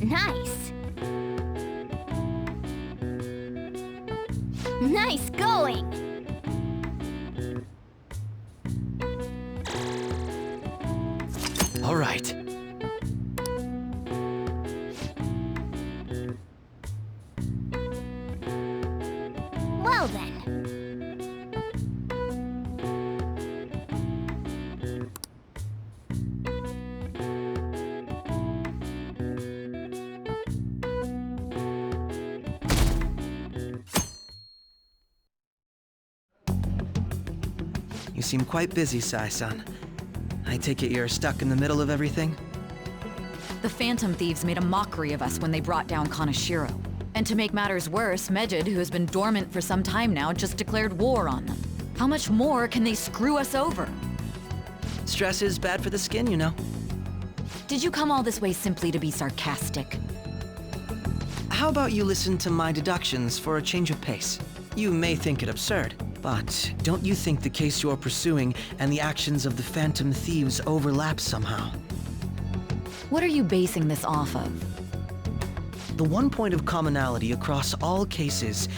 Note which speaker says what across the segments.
Speaker 1: Nice. Nice going!
Speaker 2: All right.
Speaker 1: Well then.
Speaker 2: You seem quite busy, Sai-san. I take it you're stuck in the middle of everything?
Speaker 3: The Phantom Thieves made a mockery of us when they brought down Kaneshiro. And to make matters worse, Megid, who has been dormant for some time now, just declared war on them. How much more can they screw us over?
Speaker 2: Stress is bad for the skin, you know.
Speaker 3: Did you come all this way simply to be sarcastic?
Speaker 2: How about you listen to my deductions for a change of pace? You may think it absurd, but don't you think the case you're pursuing and the actions of the Phantom Thieves overlap somehow?
Speaker 3: What are you basing this off of?
Speaker 2: The one point of commonality across all cases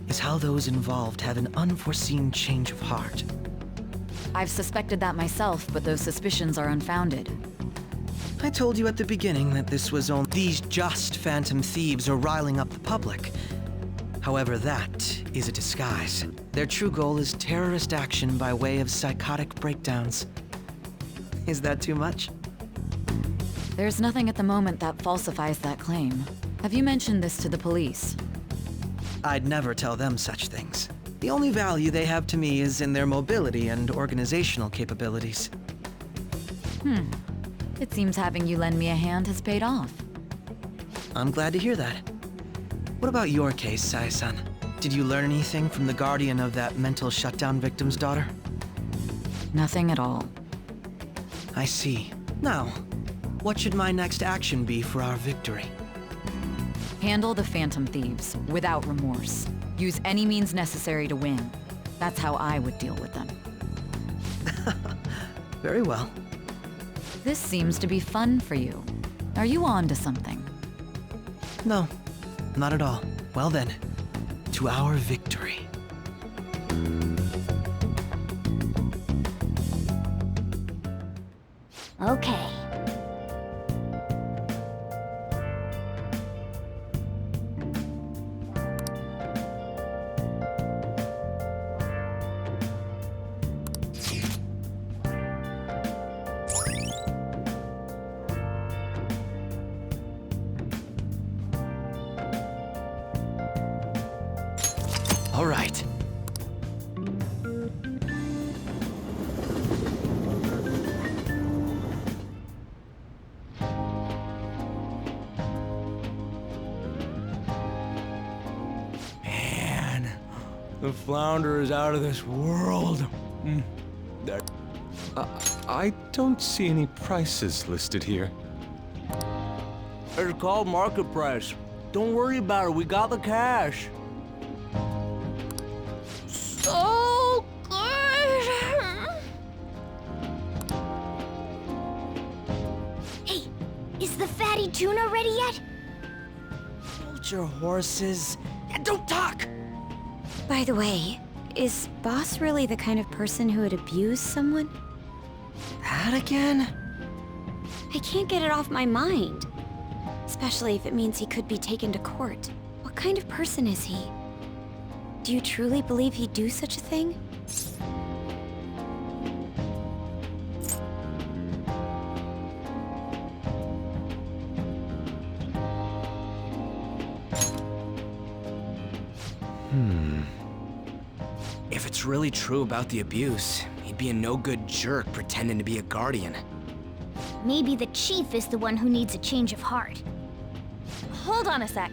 Speaker 2: is how those involved have an unforeseen change of heart.
Speaker 3: I've suspected that myself, but those suspicions are unfounded.
Speaker 2: I told you at the beginning that this was only these just Phantom Thieves are riling up the public. However, that is a disguise. Their true goal is terrorist action by way of psychotic breakdowns. Is that too much?
Speaker 3: There's nothing at the moment that falsifies that claim. Have you mentioned this to the police?
Speaker 2: I'd never tell them such things. The only value they have to me is in their mobility and organizational capabilities.
Speaker 3: It seems having you lend me a hand has paid off.
Speaker 2: I'm glad to hear that. What about your case, Sai-san? Did you learn anything from the guardian of that mental shutdown victim's daughter?
Speaker 3: Nothing at all.
Speaker 2: I see. Now, what should my next action be for our victory?
Speaker 3: Handle the Phantom Thieves, without remorse. Use any means necessary to win. That's how I would deal with them.
Speaker 2: Very well.
Speaker 3: This seems to be fun for you. Are you on to something?
Speaker 2: No, not at all. Well then, to our victory.
Speaker 1: Okay.
Speaker 2: All right.
Speaker 4: Man, the flounder is out of this world.
Speaker 5: I don't see any prices listed here.
Speaker 4: It's called market price. Don't worry about it, we got the cash.
Speaker 1: So good! Hey, is the fatty tuna ready yet?
Speaker 2: Hold your horses and don't talk!
Speaker 6: By the way, is Boss really the kind of person who would abuse someone?
Speaker 2: That again?
Speaker 6: I can't get it off my mind. Especially if it means he could be taken to court. What kind of person is he? Do you truly believe he'd do such a thing?
Speaker 7: If it's really true about the abuse, he'd be a no-good jerk pretending to be a guardian.
Speaker 1: Maybe the chief is the one who needs a change of heart.
Speaker 8: Hold on a sec.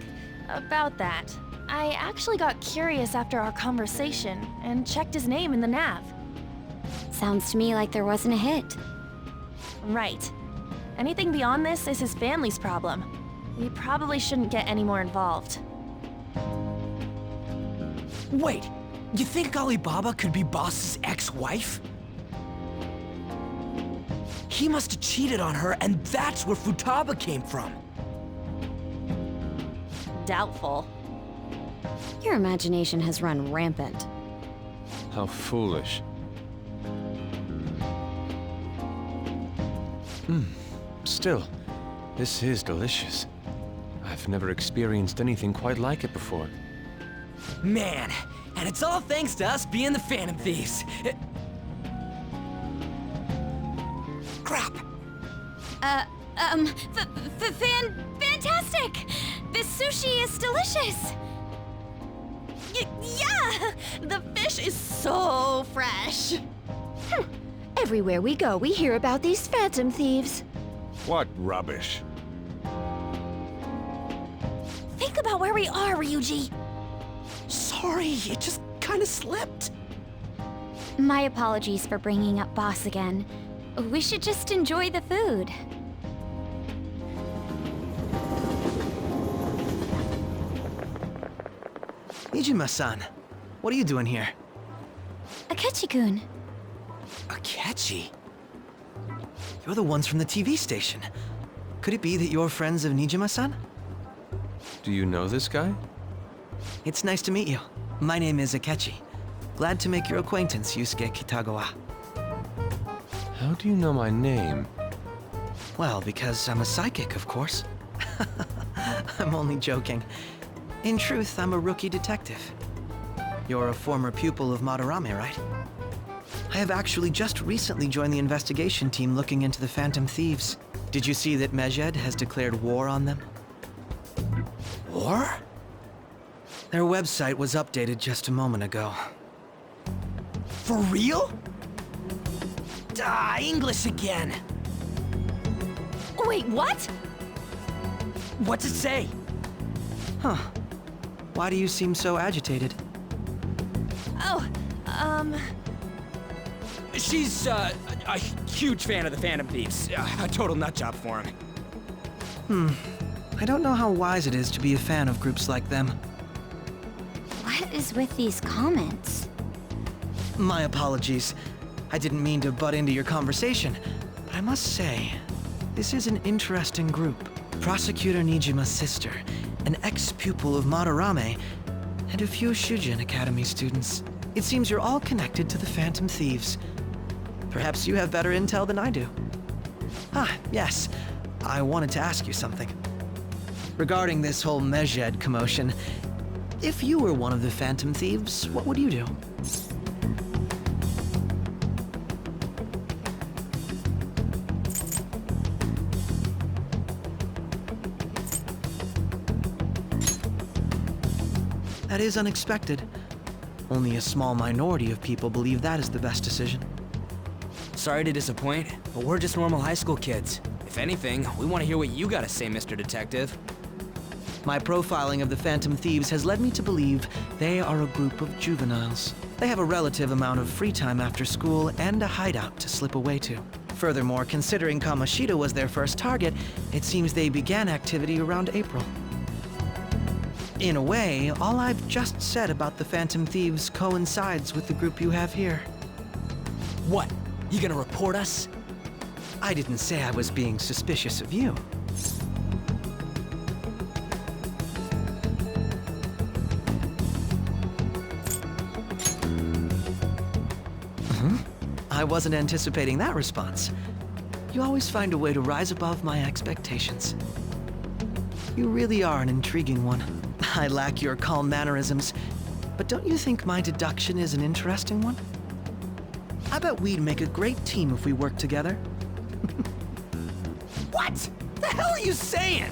Speaker 8: About that, I actually got curious after our conversation and checked his name in the nav.
Speaker 6: Sounds to me like there wasn't a hit.
Speaker 8: Right. Anything beyond this is his family's problem. We probably shouldn't get any more involved.
Speaker 7: Wait, you think Alibaba could be Boss's ex-wife? He must have cheated on her, and that's where Futaba came from.
Speaker 8: doubtful.
Speaker 6: Your imagination has run rampant.
Speaker 5: How foolish. Still, this is delicious. I've never experienced anything quite like it before.
Speaker 7: Man, and it's all thanks to us being the Phantom Thieves. Crap!
Speaker 6: Fantastic! This sushi is delicious!
Speaker 8: Yeah! The fish is so fresh.
Speaker 1: Everywhere we go, we hear about these phantom thieves.
Speaker 5: What rubbish.
Speaker 8: Think about where we are, Ryuji.
Speaker 7: Sorry, it just kind of slipped.
Speaker 6: My apologies for bringing up Boss again. We should just enjoy the food.
Speaker 2: Nijima-san, what are you doing here?
Speaker 6: Akechi-kun.
Speaker 7: Akechi?
Speaker 2: You're the ones from the TV station. Could it be that you're friends of Nijima-san?
Speaker 5: Do you know this guy?
Speaker 2: It's nice to meet you. My name is Akechi. Glad to make your acquaintance, Yusuke Kitagawa.
Speaker 5: How do you know my name?
Speaker 2: Well, because I'm a psychic, of course. I'm only joking. In truth, I'm a rookie detective. You're a former pupil of Madarame, right? I have actually just recently joined the investigation team looking into the Phantom Thieves. Did you see that Medjed has declared war on them?
Speaker 7: War?
Speaker 2: Their website was updated just a moment ago.
Speaker 7: For real? English again.
Speaker 8: Wait, what?
Speaker 7: What's it say?
Speaker 2: Huh. Why do you seem so agitated?
Speaker 8: Oh,
Speaker 7: She's, a huge fan of the Phantom Thieves. A total nutjob for him.
Speaker 2: I don't know how wise it is to be a fan of groups like them.
Speaker 6: What is with these comments?
Speaker 2: My apologies. I didn't mean to butt into your conversation, but I must say, this is an interesting group. Prosecutor Nijima's sister, an ex-pupil of Madarame, and a few Shujin Academy students. It seems you're all connected to the Phantom Thieves. Perhaps you have better intel than I do. Yes. I wanted to ask you something. Regarding this whole Medjed commotion, if you were one of the Phantom Thieves, what would you do? That is unexpected. Only a small minority of people believe that is the best decision.
Speaker 7: Sorry to disappoint, but we're just normal high school kids. If anything, we want to hear what you gotta say, Mr. Detective.
Speaker 2: My profiling of the Phantom Thieves has led me to believe they are a group of juveniles. They have a relative amount of free time after school and a hideout to slip away to. Furthermore, considering Kamoshida was their first target, it seems they began activity around April. In a way, all I've just said about the Phantom Thieves coincides with the group you have here.
Speaker 7: What? You gonna report us?
Speaker 2: I didn't say I was being suspicious of you. I wasn't anticipating that response. You always find a way to rise above my expectations. You really are an intriguing one. I lack your calm mannerisms, but don't you think my deduction is an interesting one? I bet we'd make a great team if we worked together.
Speaker 7: What? The hell are you saying?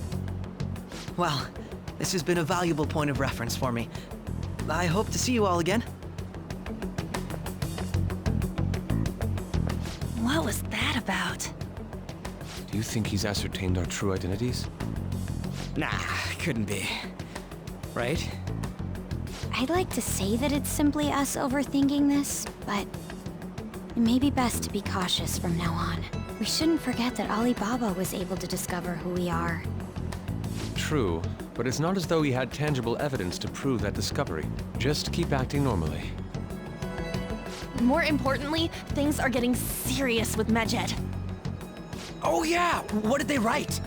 Speaker 2: Well, this has been a valuable point of reference for me. I hope to see you all again.
Speaker 8: what was that about?
Speaker 5: Do you think he's ascertained our true identities?
Speaker 7: Nah, couldn't be. Right?
Speaker 6: I'd like to say that it's simply us overthinking this, but it may be best to be cautious from now on. We shouldn't forget that Alibaba was able to discover who we are.
Speaker 5: True, but it's not as though he had tangible evidence to prove that discovery. Just keep acting normally.
Speaker 8: More importantly, things are getting serious with Medjed.
Speaker 7: Oh yeah! What did they write?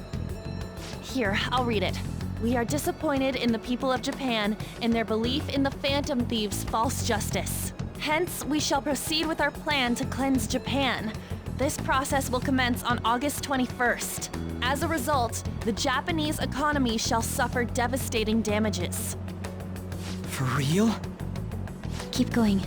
Speaker 8: Here, I'll read it. We are disappointed in the people of Japan in their belief in the Phantom Thieves' false justice. Hence, we shall proceed with our plan to cleanse Japan. This process will commence on August 21st. As a result, the Japanese economy shall suffer devastating damages.
Speaker 7: For real?
Speaker 6: Keep going.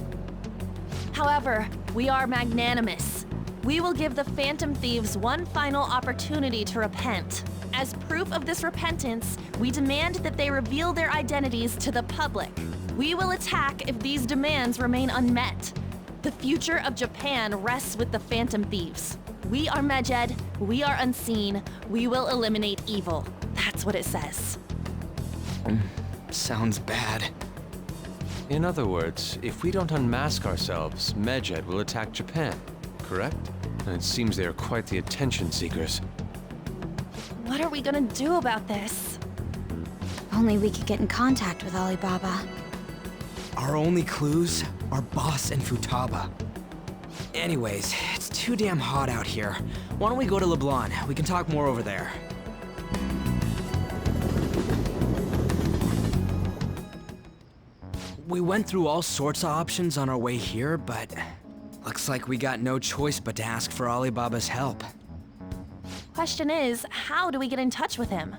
Speaker 8: However, we are magnanimous. We will give the Phantom Thieves one final opportunity to repent. As proof of this repentance, we demand that they reveal their identities to the public. We will attack if these demands remain unmet. The future of Japan rests with the Phantom Thieves. We are Medjed, we are unseen, we will eliminate evil. That's what it says.
Speaker 7: Sounds bad.
Speaker 5: In other words, if we don't unmask ourselves, Medjed will attack Japan, correct? And it seems they are quite the attention seekers.
Speaker 8: What are we gonna do about this?
Speaker 6: If only we could get in contact with Alibaba.
Speaker 7: Our only clues are Boss and Futaba. Anyways, it's too damn hot out here. Why don't we go to Leblanc? We can talk more over there. We went through all sorts of options on our way here, but looks like we got no choice but to ask for Alibaba's help.
Speaker 8: Question is, how do we get in touch with him?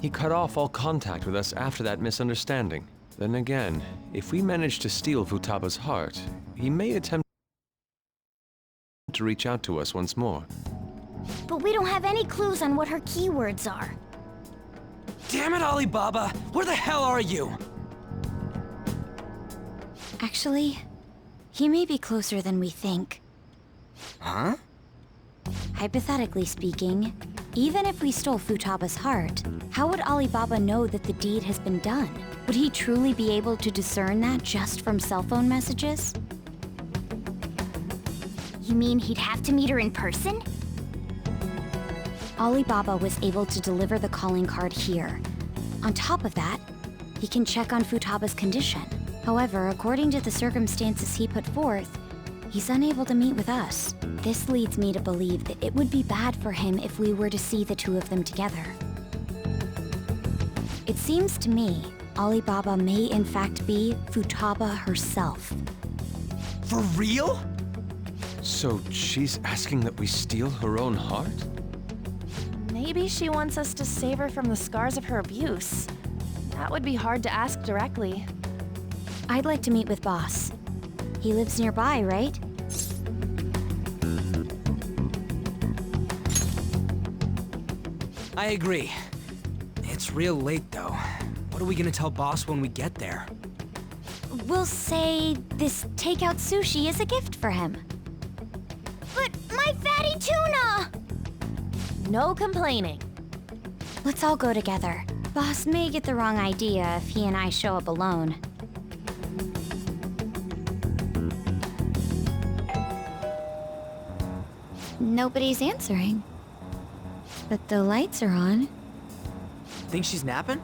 Speaker 5: He cut off all contact with us after that misunderstanding. Then again, if we manage to steal Futaba's heart, he may attempt to reach out to us once more.
Speaker 6: But we don't have any clues on what her keywords are.
Speaker 7: Damn it, Alibaba! Where the hell are you?
Speaker 6: Actually, he may be closer than we think.
Speaker 7: Huh?
Speaker 6: Hypothetically speaking, even if we stole Futaba's heart, how would Alibaba know that the deed has been done? Would he truly be able to discern that just from cell phone messages?
Speaker 9: You mean he'd have to meet her in person?
Speaker 6: Alibaba was able to deliver the calling card here. On top of that, he can check on Futaba's condition. However, according to the circumstances he put forth, he's unable to meet with us. This leads me to believe that it would be bad for him if we were to see the two of them together. It seems to me Alibaba may in fact be Futaba herself.
Speaker 7: For real?
Speaker 5: So she's asking that we steal her own heart?
Speaker 8: Maybe she wants us to save her from the scars of her abuse. That would be hard to ask directly.
Speaker 6: I'd like to meet with Boss. He lives nearby, right?
Speaker 7: I agree. It's real late, though. What are we gonna tell Boss when we get there?
Speaker 6: We'll say this takeout sushi is a gift for him.
Speaker 9: But my fatty tuna!
Speaker 8: No complaining.
Speaker 6: Let's all go together. Boss may get the wrong idea if he and I show up alone. Nobody's answering. But the lights are on.
Speaker 7: Think she's napping?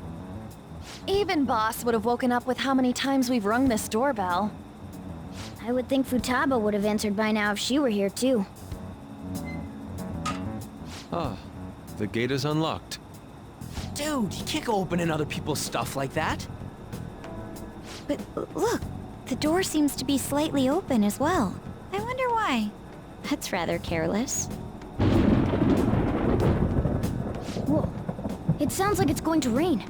Speaker 8: Even Boss would have woken up with how many times we've rung this doorbell.
Speaker 9: I would think Futaba would have answered by now if she were here too.
Speaker 5: Ah, the gate is unlocked.
Speaker 7: Dude, you can't go opening other people's stuff like that.
Speaker 6: But look, the door seems to be slightly open as well. I wonder why. That's rather careless.
Speaker 9: Whoa. It sounds like it's going to rain.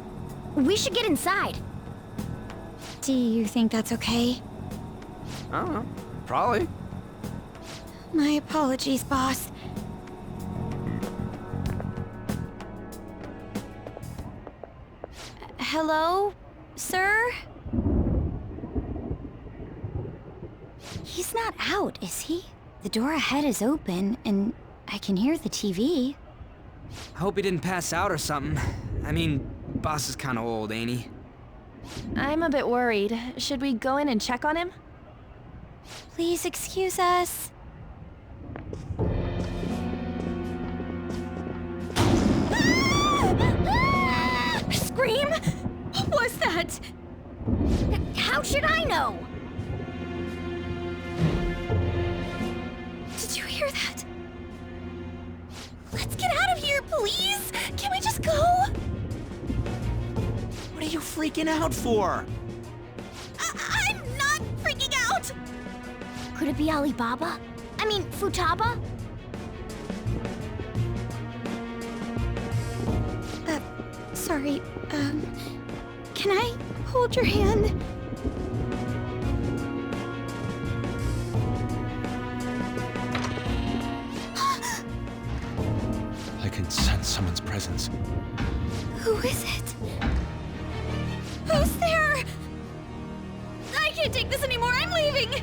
Speaker 9: We should get inside.
Speaker 6: Do you think that's okay?
Speaker 7: I don't know. Probably.
Speaker 6: My apologies, boss. Hello, sir? He's not out, is he? The door ahead is open, and I can hear the TV.
Speaker 7: I hope he didn't pass out or something. I mean, Boss is kinda old, ain't he?
Speaker 8: I'm a bit worried. Should we go in and check on him?
Speaker 6: Please excuse us.
Speaker 9: Scream? What was that? How should I know?
Speaker 6: Did you hear that?
Speaker 9: Let's get out of here, please! Can we just go?
Speaker 7: you freaking out for?
Speaker 8: I'm not freaking out!
Speaker 9: Could it be Alibaba? I mean, Futaba?
Speaker 6: Sorry, can I hold your hand?
Speaker 5: I can sense someone's presence.
Speaker 6: Who is it? Who's there? I can't take this anymore, I'm leaving!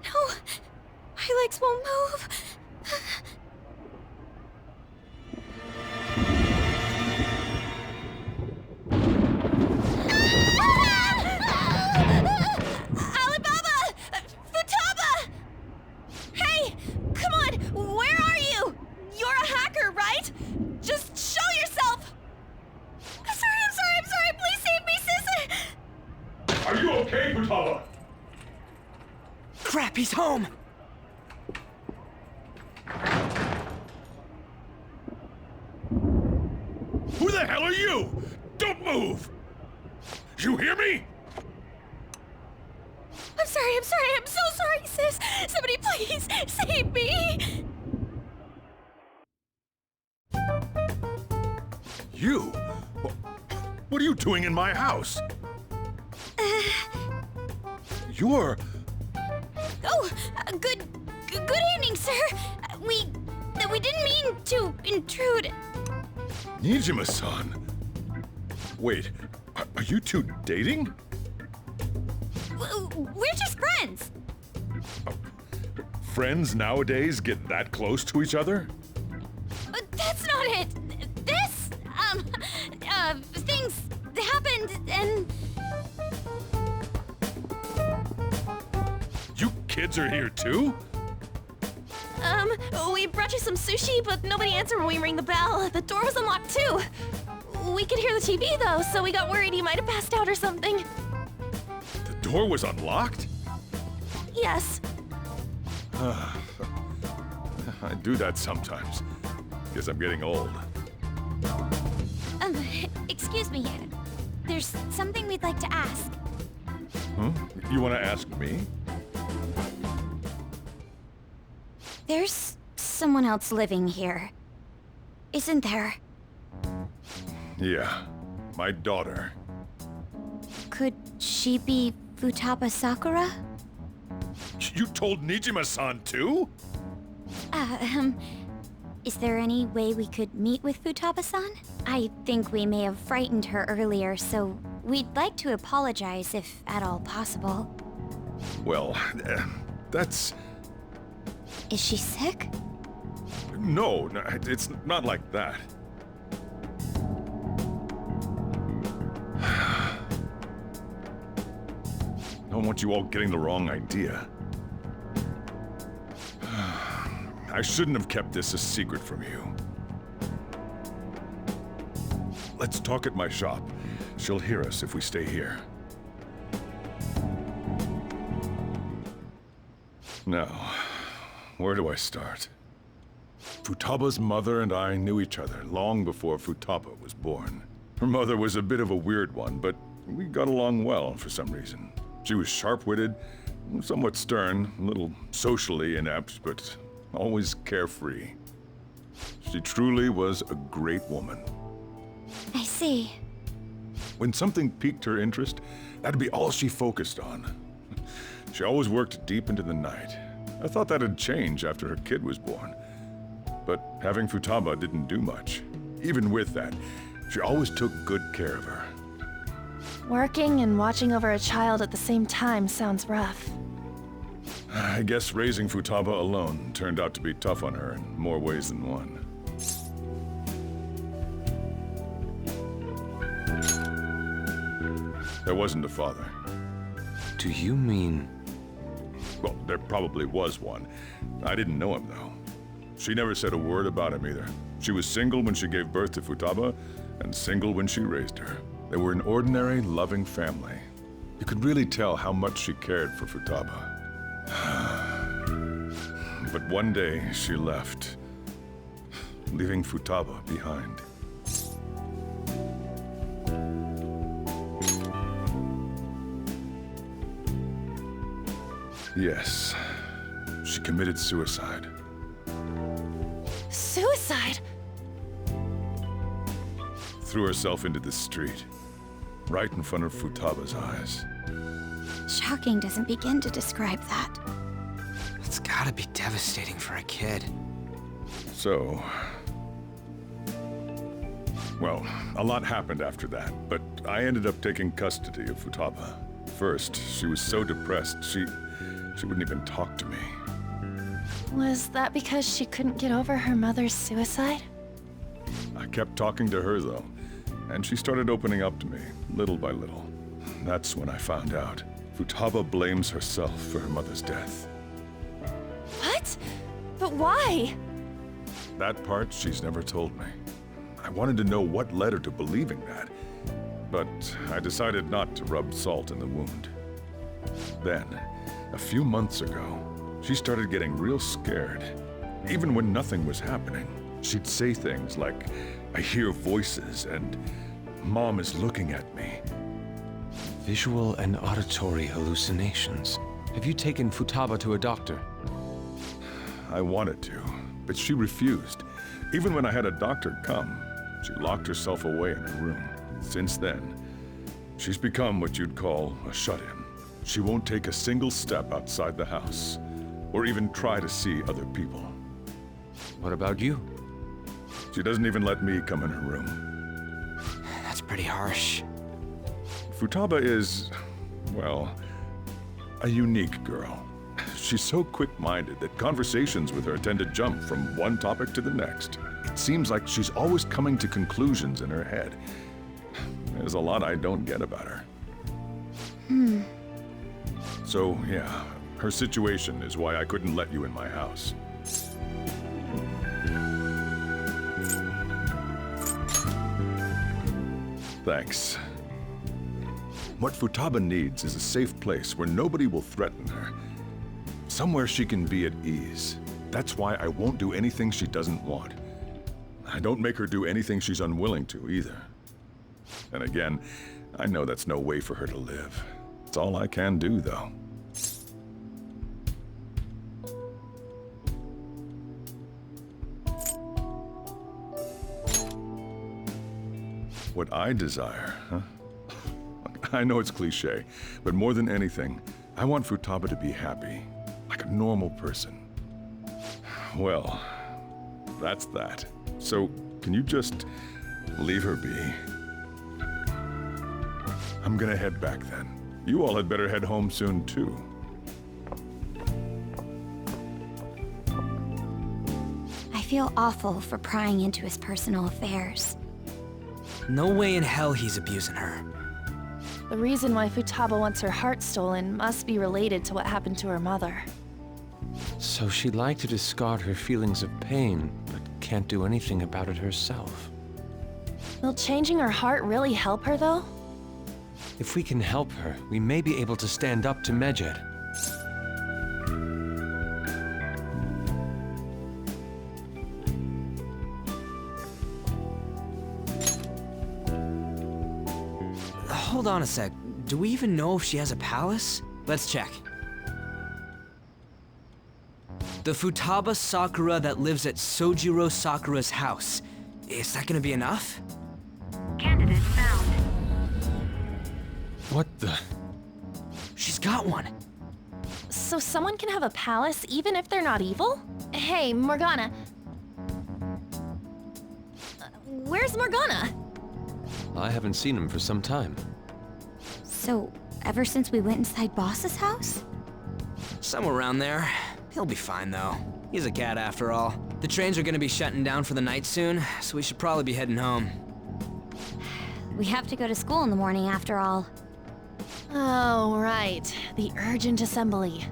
Speaker 6: No, my legs won't move.
Speaker 8: Alibaba! Futaba! Hey! Come on! Where are you? You're a hacker, right? Just show yourself! I'm sorry! Please save me, sis!
Speaker 10: Are you okay, Futaba?
Speaker 7: Crap, he's home!
Speaker 10: Who the hell are you? Don't move! You hear me?
Speaker 8: I'm so sorry, sis! Somebody please save me!
Speaker 10: You? What are you doing in my house? You're...
Speaker 6: Oh, good evening, sir. We didn't mean to intrude.
Speaker 10: Nijima-san. Wait, are you two dating?
Speaker 6: We're just friends.
Speaker 10: Friends nowadays get that close to each other?
Speaker 6: But that's not it. This, things happened and...
Speaker 10: You kids are here too?
Speaker 8: We brought you some sushi, but nobody answered when we rang the bell. The door was unlocked too. We could hear the TV though, so we got worried you might have passed out or something.
Speaker 10: The door was unlocked?
Speaker 8: Yes.
Speaker 10: I do that sometimes. Guess I'm getting old.
Speaker 6: Excuse me. There's something we'd like to ask.
Speaker 10: Huh? You want to ask me?
Speaker 6: There's someone else living here, isn't there?
Speaker 10: Yeah, my daughter.
Speaker 6: Could she be Futaba Sakura?
Speaker 10: You told Nijima-san too?
Speaker 6: Is there any way we could meet with Futaba-san? I think we may have frightened her earlier, so we'd like to apologize if at all possible.
Speaker 10: Well, that's...
Speaker 6: Is she sick?
Speaker 10: No, it's not like that. I don't want you all getting the wrong idea. I shouldn't have kept this a secret from you. Let's talk at my shop. She'll hear us if we stay here. Now, where do I start? Futaba's mother and I knew each other long before Futaba was born. Her mother was a bit of a weird one, but we got along well for some reason. She was sharp-witted, somewhat stern, a little socially inept, but always carefree. She truly was a great woman.
Speaker 6: I see.
Speaker 10: When something piqued her interest, that'd be all she focused on. She always worked deep into the night. I thought that'd change after her kid was born. But having Futaba didn't do much. Even with that, she always took good care of her.
Speaker 8: Working and watching over a child at the same time sounds rough.
Speaker 10: I guess raising Futaba alone turned out to be tough on her in more ways than one. There wasn't a father.
Speaker 5: Do you mean...
Speaker 10: Well, there probably was one. I didn't know him, though. She never said a word about him either. She was single when she gave birth to Futaba, and single when she raised her. They were an ordinary, loving family. You could really tell how much she cared for Futaba. But one day, she left. leaving Futaba behind. Yes, she committed suicide.
Speaker 8: Suicide?
Speaker 10: Threw herself into the street, right in front of Futaba's eyes.
Speaker 6: Shocking doesn't begin to describe that.
Speaker 7: It's gotta be devastating for a kid.
Speaker 10: So... well, a lot happened after that, but I ended up taking custody of Futaba. First, she was so depressed, she wouldn't even talk to me.
Speaker 8: Was that because she couldn't get over her mother's suicide?
Speaker 10: I kept talking to her, though, and she started opening up to me, little by little. That's when I found out. Futaba blames herself for her mother's death.
Speaker 8: What? But why?
Speaker 10: That part she's never told me. I wanted to know what led her to believing that, but I decided not to rub salt in the wound. Then, a few months ago, she started getting real scared. Even when nothing was happening, she'd say things like, "I hear voices," and "Mom is looking at me."
Speaker 5: Visual and auditory hallucinations. Have you taken Futaba to a doctor?
Speaker 10: I wanted to, but she refused. Even when I had a doctor come, she locked herself away in her room. Since then, she's become what you'd call a shut-in. She won't take a single step outside the house, or even try to see other people.
Speaker 5: What about you?
Speaker 10: She doesn't even let me come in her room.
Speaker 7: That's pretty harsh.
Speaker 10: Futaba is, well, a unique girl. She's so quick-minded that conversations with her tend to jump from one topic to the next. It seems like she's always coming to conclusions in her head. There's a lot I don't get about her. So, yeah, her situation is why I couldn't let you in my house. Thanks. What Futaba needs is a safe place where nobody will threaten her. Somewhere she can be at ease. That's why I won't do anything she doesn't want. I don't make her do anything she's unwilling to, either. And again, I know that's no way for her to live. It's all I can do, though. What I desire, huh? I know it's cliché, but more than anything, I want Futaba to be happy, like a normal person. Well, that's that. So, can you just leave her be? I'm gonna head back then. You all had better head home soon, too.
Speaker 6: I feel awful for prying into his personal affairs.
Speaker 7: No way in hell he's abusing her.
Speaker 8: The reason why Futaba wants her heart stolen must be related to what happened to her mother.
Speaker 5: So she'd like to discard her feelings of pain, but can't do anything about it herself.
Speaker 8: Will changing her heart really help her, though?
Speaker 5: If we can help her, we may be able to stand up to Medjed.
Speaker 7: Hold on a sec. Do we even know if she has a palace? Let's check. The Futaba Sakura that lives at Sojiro Sakura's house. Is that gonna be enough?
Speaker 9: Candidate found.
Speaker 5: What the?
Speaker 7: She's got one.
Speaker 8: So someone can have a palace even if they're not evil? Hey, Morgana. Where's Morgana?
Speaker 5: I haven't seen him for some time.
Speaker 6: So, ever since we went inside Boss's house?
Speaker 7: Somewhere around there. He'll be fine, though. He's a cat after all. The trains are gonna be shutting down for the night soon, so we should probably be heading home.
Speaker 6: We have to go to school in the morning after all.
Speaker 8: Oh, right. The urgent assembly.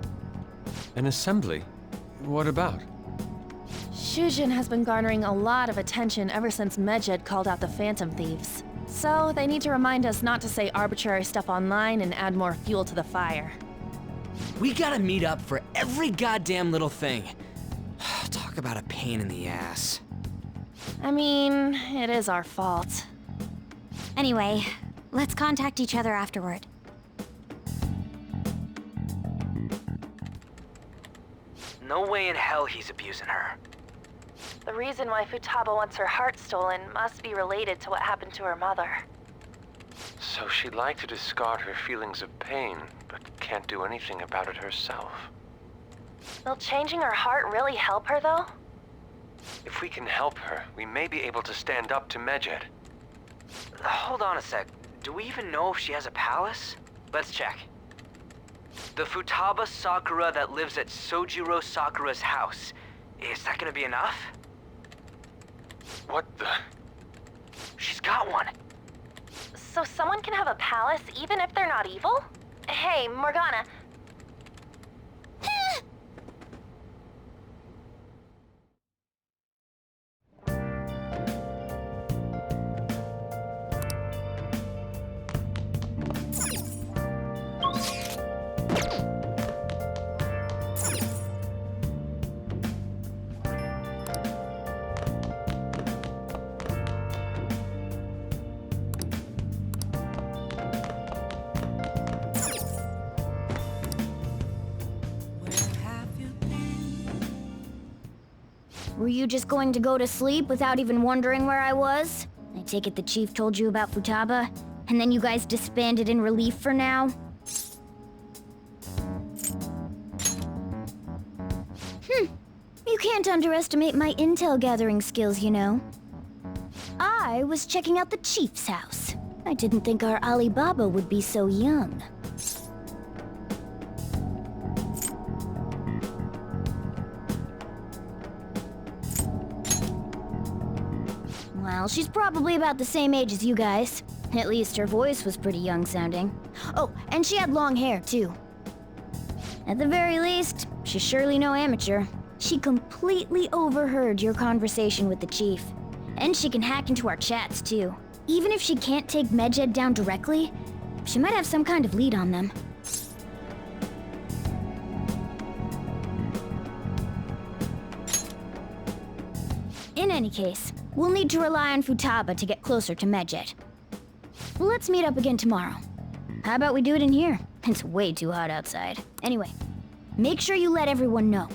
Speaker 5: An assembly? What about?
Speaker 8: Shujin has been garnering a lot of attention ever since Medjed called out the Phantom Thieves. So they need to remind us not to say arbitrary stuff online and add more fuel to the fire.
Speaker 7: We gotta meet up for every goddamn little thing. Talk about a pain in the ass.
Speaker 8: I mean, it is our fault.
Speaker 6: Anyway, let's contact each other afterward.
Speaker 2: No way in hell he's abusing her.
Speaker 8: The reason why Futaba wants her heart stolen must be related to what happened to her mother.
Speaker 5: So she'd like to discard her feelings of pain, but can't do anything about it herself.
Speaker 8: Will changing her heart really help her, though?
Speaker 5: If we can help her, we may be able to stand up to Medjed.
Speaker 2: Hold on a sec. Do we even know if she has a palace? Let's check. The Futaba Sakura that lives at Sojiro Sakura's house. Is that gonna be enough?
Speaker 5: What the?
Speaker 2: She's got one.
Speaker 8: So someone can have a palace even if they're not evil? Hey, Morgana.
Speaker 9: Were you just going to go to sleep without even wondering where I was? I take it the chief told you about Futaba, and then you guys disbanded in relief for now? You can't underestimate my intel gathering skills, you know. I was checking out the chief's house. I didn't think our Alibaba would be so young. Well, she's probably about the same age as you guys. At least her voice was pretty young sounding. Oh, and she had long hair, too. At the very least, she's surely no amateur. She completely overheard your conversation with the chief. And she can hack into our chats, too. Even if she can't take Medjed down directly, she might have some kind of lead on them. In any case, we'll need to rely on Futaba to get closer to Medjed. Let's meet up again tomorrow. How about we do it in here? It's way too hot outside. Anyway, make sure you let everyone know.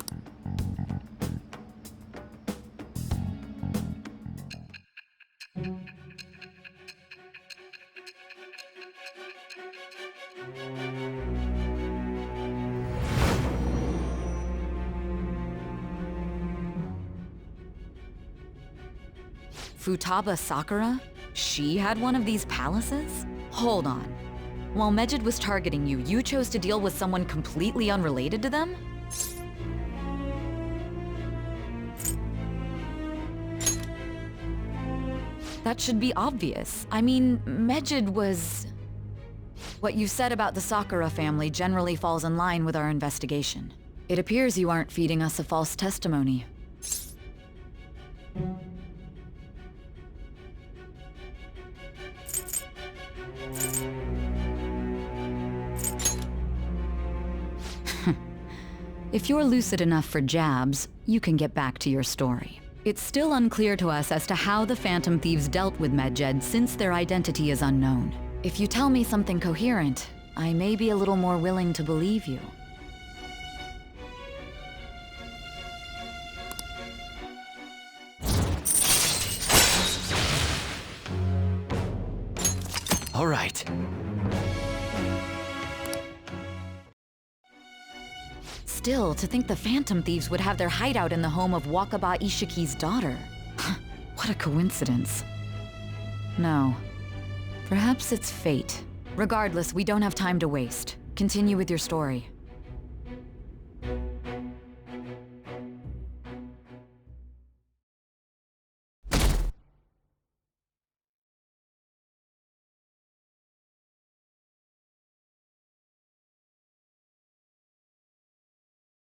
Speaker 3: Futaba Sakura? She had one of these palaces? Hold on. While Medjed was targeting you, you chose to deal with someone completely unrelated to them? That should be obvious. I mean, Medjed was... What you said about the Sakura family generally falls in line with our investigation. It appears you aren't feeding us a false testimony. If you're lucid enough for jabs, you can get back to your story. It's still unclear to us as to how the Phantom Thieves dealt with Medjed since their identity is unknown. If you tell me something coherent, I may be a little more willing to believe you.
Speaker 2: All right.
Speaker 3: Still, to think the Phantom Thieves would have their hideout in the home of Wakaba Ishiki's daughter. What a coincidence. No. Perhaps it's fate. Regardless, we don't have time to waste. Continue with your story.